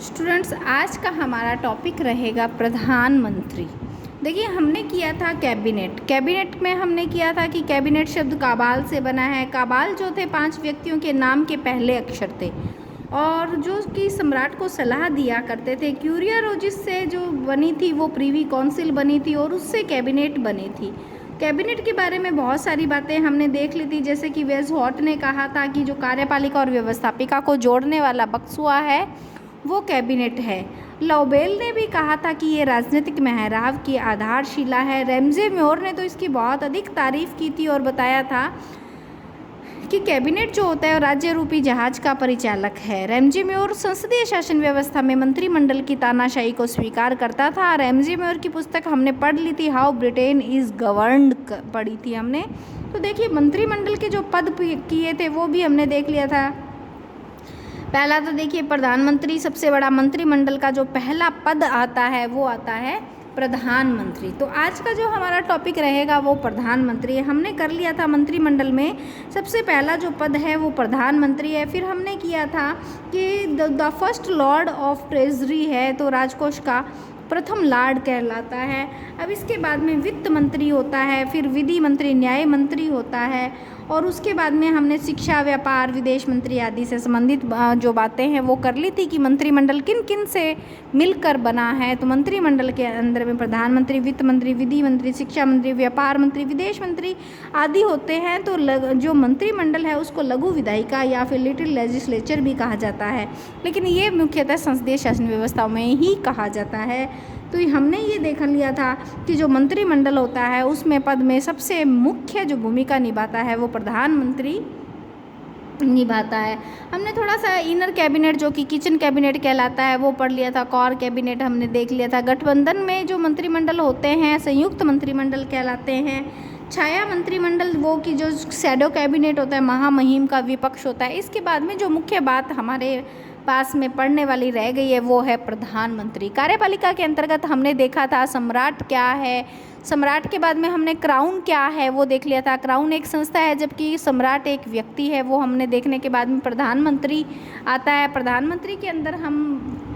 Students, आज का हमारा टॉपिक रहेगा प्रधानमंत्री। देखिए, हमने किया था कैबिनेट में हमने किया था कि कैबिनेट शब्द काबाल से बना है। काबाल जो थे 5 व्यक्तियों के नाम के पहले अक्षर थे और जो कि सम्राट को सलाह दिया करते थे। क्यूरिया रोजिस से जो बनी थी वो प्रीवी काउंसिल बनी थी और उससे कैबिनेट बनी थी। कैबिनेट के बारे में बहुत सारी बातें हमने देख ली थी, जैसे कि वेजहॉट ने कहा था कि जो कार्यपालिका और व्यवस्थापिका को जोड़ने वाला बक्सुआ है वो कैबिनेट है। लॉबेल ने भी कहा था कि ये राजनीतिक महराव की आधारशिला है। रैमजे म्योर ने तो इसकी बहुत अधिक तारीफ की थी और बताया था कि कैबिनेट जो होता है राज्य रूपी जहाज का परिचालक है। रैमजे म्योर संसदीय शासन व्यवस्था में मंत्रिमंडल की तानाशाही को स्वीकार करता था। रैमजे म्योर की पुस्तक हमने पढ़ ली थी, हाउ ब्रिटेन इज़ गवर्नड, पढ़ी थी हमने। तो देखिए, मंत्रिमंडल के जो पद किए थे वो भी हमने देख लिया था। पहला तो देखिए, प्रधानमंत्री, सबसे बड़ा मंत्रिमंडल का जो पहला पद आता है वो आता है प्रधानमंत्री। तो आज का जो हमारा टॉपिक रहेगा वो प्रधानमंत्री है। हमने कर लिया था मंत्रिमंडल में सबसे पहला जो पद है वो प्रधानमंत्री है। फिर हमने किया था कि the first Lord of treasury है, तो राजकोष का प्रथम लॉर्ड कहलाता है। अब इसके बाद में वित्त मंत्री होता है, फिर विधि मंत्री, न्याय मंत्री होता है और उसके बाद में हमने शिक्षा, व्यापार, विदेश मंत्री आदि से संबंधित जो बातें हैं वो कर ली थी कि मंत्रिमंडल किन किन से मिलकर बना है। तो मंत्रिमंडल के अंदर में प्रधानमंत्री, वित्त मंत्री, विधि मंत्री, शिक्षा मंत्री, व्यापार मंत्री, विदेश मंत्री आदि होते हैं। तो जो मंत्रिमंडल है उसको लघु विधायिका या फिर लिटिल लेजिस्लेचर भी कहा जाता है, लेकिन ये मुख्यतः संसदीय शासन व्यवस्था में ही कहा जाता है। तो हमने ये देख लिया था कि जो मंत्रिमंडल होता है उसमें पद में सबसे मुख्य जो भूमिका निभाता है वो प्रधानमंत्री निभाता है। हमने थोड़ा सा इनर कैबिनेट जो कि किचन कैबिनेट कहलाता है वो पढ़ लिया था। कोर कैबिनेट हमने देख लिया था। गठबंधन में जो मंत्रिमंडल होते हैं संयुक्त मंत्रिमंडल कहलाते हैं। छाया मंत्रिमंडल वो कि जो शैडो कैबिनेट होता है, महामहिम का विपक्ष होता है। इसके बाद में जो मुख्य बात हमारे पास में पढ़ने वाली रह गई है वो है प्रधानमंत्री। कार्यपालिका के अंतर्गत हमने देखा था सम्राट क्या है, सम्राट के बाद में हमने क्राउन क्या है वो देख लिया था। क्राउन एक संस्था है जबकि सम्राट एक व्यक्ति है, वो हमने देखने के बाद में प्रधानमंत्री आता है। प्रधानमंत्री के अंदर हम